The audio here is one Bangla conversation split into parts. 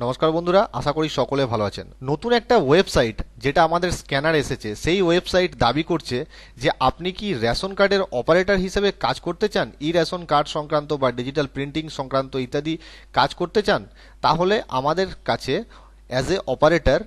নমস্কার বন্ধুরা, আশা করি সকলে ভালো আছেন। নতুন একটা ওয়েবসাইট যেটা আমাদের স্ক্যানার এসেছে, সেই ওয়েবসাইট দাবি করছে যে আপনি কি রেশন কার্ডের অপারেটর হিসেবে কাজ করতে চান, ই রেশন কার্ড সংক্রান্ত বা ডিজিটাল প্রিন্টিং সংক্রান্ত ইত্যাদি কাজ করতে চান, তাহলে আমাদের কাছে অ্যাজ এ অপারেটর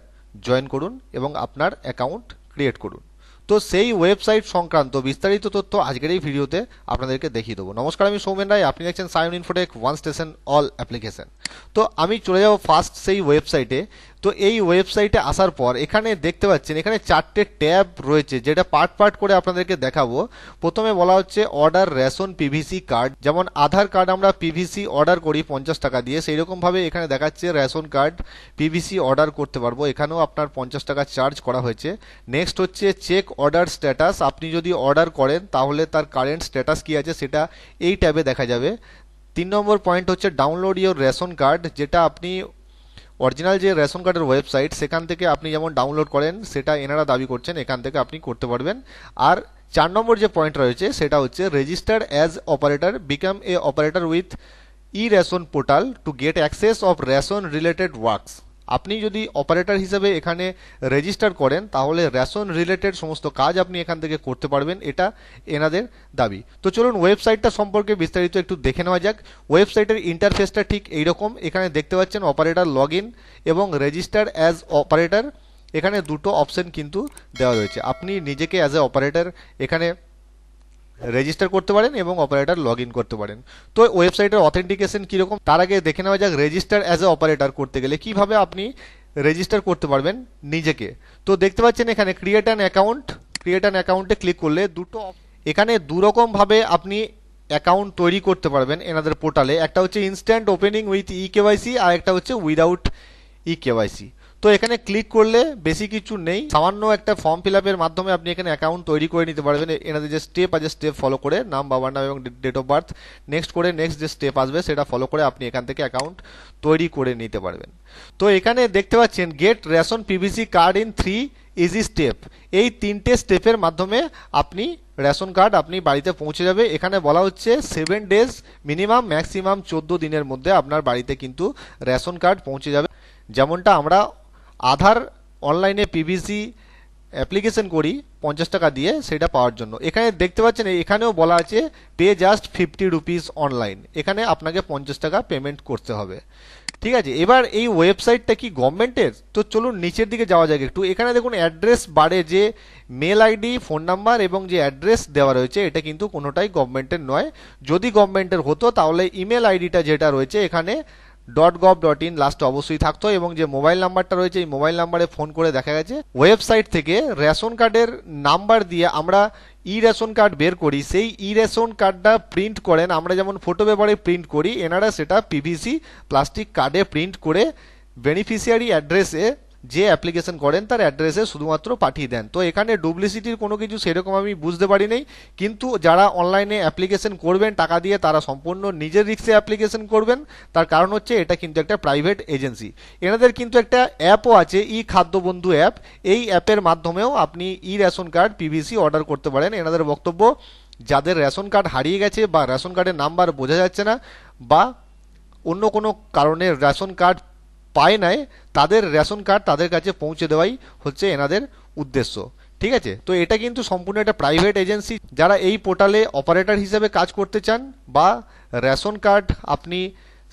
জয়েন করুন এবং আপনার অ্যাকাউন্ট ক্রিয়েট করুন। তো সেই ওয়েবসাইট সংক্রান্ত বিস্তারিত তথ্য আজকের এই ভিডিওতে আপনাদেরকে দেখিয়ে দেবো। নমস্কার, আমি সৌমেন রায়, আপনি দেখছেন Sayan Infotech one station all application. তো আমি চলে যাব ফার্স্ট সেই ওয়েবসাইটে। তো এই ওয়েবসাইটে আসার পর এখানে দেখতে পাচ্ছেন এখানে চারটে ট্যাব রয়েছে, যেটা পার্ট পার্ট করে আপনাদেরকে দেখাবো। প্রথমে বলা হচ্ছে অর্ডার রেশন পিভিসি কার্ড। যেমন আধার কার্ড আমরা পিভিসি অর্ডার করি 50 টাকা দিয়ে, সেই রকমভাবে এখানে দেখাচ্ছে রেশন কার্ড পিভিসি অর্ডার করতে পারবো, এখানেও আপনার 50 টাকা চার্জ করা হয়েছে। নেক্সট হচ্ছে চেক অর্ডার স্ট্যাটাস। আপনি যদি অর্ডার করেন তাহলে তার কারেন্ট স্ট্যাটাস কি আছে সেটা এই ট্যাবে দেখা যাবে। 3 নম্বর পয়েন্ট হচ্ছে ডাউনলোড ইওর রেশন কার্ড, যেটা আপনি অরিজিনাল যে রেশন কার্ডের ওয়েবসাইট সেখান থেকে আপনি যেমন ডাউনলোড করেন সেটা এনারা দাবি করছেন এখান থেকে আপনি করতে পারবেন। আর 4 নম্বর যে পয়েন্ট রয়েছে সেটা হচ্ছে register as operator, become a operator with E ration portal to get access of ration related works. আপনি যদি অপারেটর হিসেবে এখানে রেজিস্টার করেন তাহলে রেশন রিলেটেড সমস্ত কাজ আপনি এখান থেকে করতে পারবেন, এটা এনাদের দাবি। তো চলুন ওয়েবসাইটটা সম্পর্কে বিস্তারিত একটু দেখে নেওয়া যাক। ওয়েবসাইটের ইন্টারফেসটা ঠিক এইরকম। এখানে দেখতে পাচ্ছেন অপারেটর লগ ইন এবং রেজিস্টার অ্যাজ অপারেটর, এখানে দুটো অপশন কিন্তু দেওয়া রয়েছে। আপনি নিজেকে অ্যাজ এ অপারেটর এখানে রেজিস্টার করতে পারেন এবং অপারেটর লগ ইন করতে পারেন। তো ওয়েবসাইটের অথেন্টিকেশন কীরকম তার আগে দেখে নেওয়া যাক রেজিস্টার অ্যাজ এ অপারেটর করতে গেলে কিভাবে আপনি রেজিস্টার করতে পারবেন নিজেকে। তো দেখতে পাচ্ছেন এখানে create an account, create an অ্যাকাউন্টে ক্লিক করলে এখানে দুরকমভাবে আপনি অ্যাকাউন্ট তৈরি করতে পারবেন এনাদের পোর্টালে। একটা হচ্ছে instant opening with e KYC আর একটা হচ্ছে উইদাউট ই কেওয়াইসি। তো এখানে ক্লিক করলে বেশি কিছু নেই, সামান্য একটা ফর্ম ফিল আপের মাধ্যমে আপনি এখানে অ্যাকাউন্ট তৈরি করে নিতে পারবেন। এনাদের যে স্টেপ আছে স্টেপ ফলো করে, নাম, বাবার নাম এবং ডেট অফ বার্থ, নেক্সট করে নেক্সট যে স্টেপ আসবে সেটা ফলো করে আপনি এখান থেকে অ্যাকাউন্ট তৈরি করে নিতে পারবেন। তো এখানে দেখতে পাচ্ছেন get ration PVC card in 3 easy step. এই 3টে স্টেপের মাধ্যমে আপনি রেশন কার্ড আপনি বাড়িতে পৌঁছে যাবে। এখানে বলা হচ্ছে 7 ডেজ মিনিমাম, ম্যাক্সিমাম 14 দিনের মধ্যে আপনার বাড়িতে কিন্তু রেশন কার্ড পৌঁছে যাবে। যেমনটা আমরা আধার অনলাইনে পিভিসি অ্যাপ্লিকেশন করি 50 টাকা দিয়ে সেটা পাওয়ার জন্য। এখানে দেখতে পাচ্ছেন এখানেও বলা আছে পে জাস্ট 50 রুপিস অনলাইন, এখানে আপনাকে 50 টাকা পেমেন্ট করতে হবে। ঠিক আছে, এবার এই ওয়েবসাইটটা কি গভর্নমেন্টের? তো চলুন নিচের দিকে যাওয়া যাক একটু। এখানে দেখুন অ্যাড্রেস বারে যে মেল আইডি, ফোন নাম্বার এবং যে অ্যাড্রেস দেওয়া রয়েছে এটা কিন্তু কোনোটাই গভর্নমেন্টের নয়। যদি গভর্নমেন্টের হতো তাহলে ইমেল আইডিটা যেটা রয়েছে এখানে .gov.in লাস্টে অবশ্যই থাকতো এবং যে মোবাইল নাম্বারটা রয়েছে এই মোবাইল নাম্বারে ফোন করে দেখা গেছে ওয়েবসাইট থেকে রেশন কার্ডের নাম্বার দিয়ে আমরা ই রেশন কার্ড বের করি। সেই ই রেশন কার্ডটা প্রিন্ট করেন, আমরা যেমন ফটো পেপারে প্রিন্ট করি, এনারা সেটা পিভিসি প্লাস্টিক কার্ডে প্রিন্ট করে বেনিফিশিয়ারি অ্যাড্রেসে যে অ্যাপ্লিকেশন করেন তার অ্যাড্রেসে শুধুমাত্র পাঠিয়ে দেন। তো এখানে ডুপ্লিসিটির কোনো কিছু সেরকম আমি বুঝতে পারি নাই, কিন্তু যারা অনলাইনে অ্যাপ্লিকেশন করবেন টাকা দিয়ে তারা সম্পূর্ণ নিজের রিস্কে অ্যাপ্লিকেশন করবেন। তার কারণ হচ্ছে এটা কিন্তু একটা প্রাইভেট এজেন্সি। এনাদের কিন্তু একটা অ্যাপও আছে, ই খাদ্য বন্ধু অ্যাপ। এই অ্যাপের মাধ্যমেও আপনি ই রেশন কার্ড পিভিসি অর্ডার করতে পারেন। এনাদের বক্তব্য যাদের রেশন কার্ড হারিয়ে গেছে বা রেশন কার্ডের নাম্বার বোঝা যাচ্ছে না বা অন্য কোনো কারণে রেশন কার্ড পায় নাই, তাদের রেশন কার্ড তাদের কাছে পৌঁছে দেওয়াই হচ্ছে এনাদের উদ্দেশ্য। ঠিক আছে, তো এটা কিন্তু সম্পূর্ণ একটা প্রাইভেট এজেন্সি। যারা এই পোর্টালে অপারেটর হিসেবে কাজ করতে চান বা রেশন কার্ড আপনি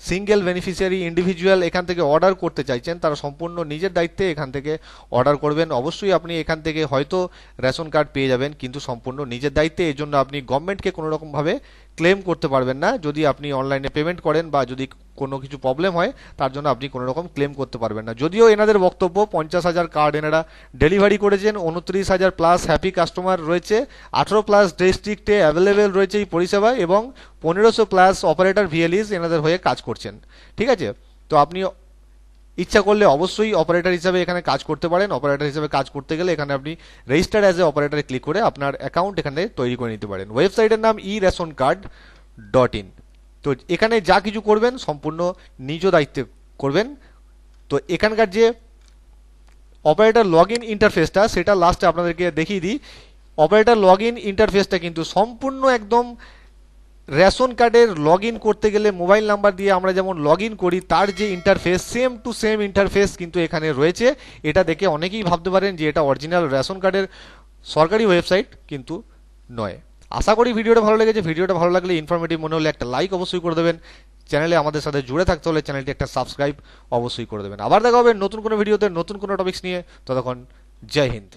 সিঙ্গেল বেনিফিশিয়ারি ইন্ডিভিজুয়াল এখান থেকে অর্ডার করতে চাইছেন, তারা সম্পূর্ণ নিজের দায়িত্বে এখান থেকে অর্ডার করবেন। অবশ্যই আপনি এখান থেকে হয়তো রেশন কার্ড পেয়ে যাবেন, কিন্তু সম্পূর্ণ নিজের দায়িত্বে। এই জন্য আপনি গভর্নমেন্টকে কোনো রকমভাবে ক্লেম করতে পারবেন না। যদি আপনি অনলাইনে পেমেন্ট করেন বা যদি কোনো কিছু প্রবলেম হয় তার জন্য আপনি কোনো রকম ক্লেম করতে পারবেন না। যদিও এনাদের বক্তব্য 50,000 কার্ড এনারা ডেলিভারি করেছেন, 29,000 প্লাস হ্যাপি কাস্টমার রয়েছে, 18 প্লাস ডিস্ট্রিক্টে অ্যাভেলেবেল রয়েছে এই পরিষেবা এবং 1500 প্লাস অপারেটর ভিএলইস এনাদের হয়ে কাজ করছেন। ঠিক আছে, তো আপনি ইচ্ছা করলে অবশ্যই অপারেটর হিসাবে এখানে কাজ করতে পারেন। অপারেটর হিসাবে কাজ করতে গেলে এখানে আপনি রেজিস্টার অ্যাজ এ অপারেটরে ক্লিক করে আপনার অ্যাকাউন্ট এখানে তৈরি করে নিতে পারেন। ওয়েবসাইটের নাম eRationCard.in। তো এখানে যা কিছু করবেন সম্পূর্ণ নিজ দায়িত্বে করবেন। তো এখানকার যে অপারেটর লগ ইন ইন্টারফেসটা সেটা লাস্টে আপনাদেরকে দেখিয়ে দিই। অপারেটর লগ ইন ইন্টারফেসটা কিন্তু সম্পূর্ণ একদম রেশন কার্ডের লগ ইন করতে গেলে মোবাইল নাম্বার দিয়ে আমরা যেমন লগ ইন করি তার যে interface same to same interface কিন্তু এখানে রয়েছে। এটা দেখে অনেকেই ভাবতে পারেন যে এটা অরিজিনাল রেশন কার্ডের সরকারি ওয়েবসাইট, কিন্তু নয়। আশা করি ভিডিওটা ভালো লেগেছে। ভিডিওটা ভালো লাগলে, ইনফরমেটিভ মনে হলে একটা লাইক অবশ্যই করে দেবেন। চ্যানেলে আমাদের সাথে জুড়ে থাকতে হলে চ্যানেলটি একটা সাবস্ক্রাইব অবশ্যই করে দেবেন। আবার দেখা হবে নতুন কোনো ভিডিওতে নতুন কোনো টপিকস নিয়ে। ততক্ষণ জয় হিন্দ।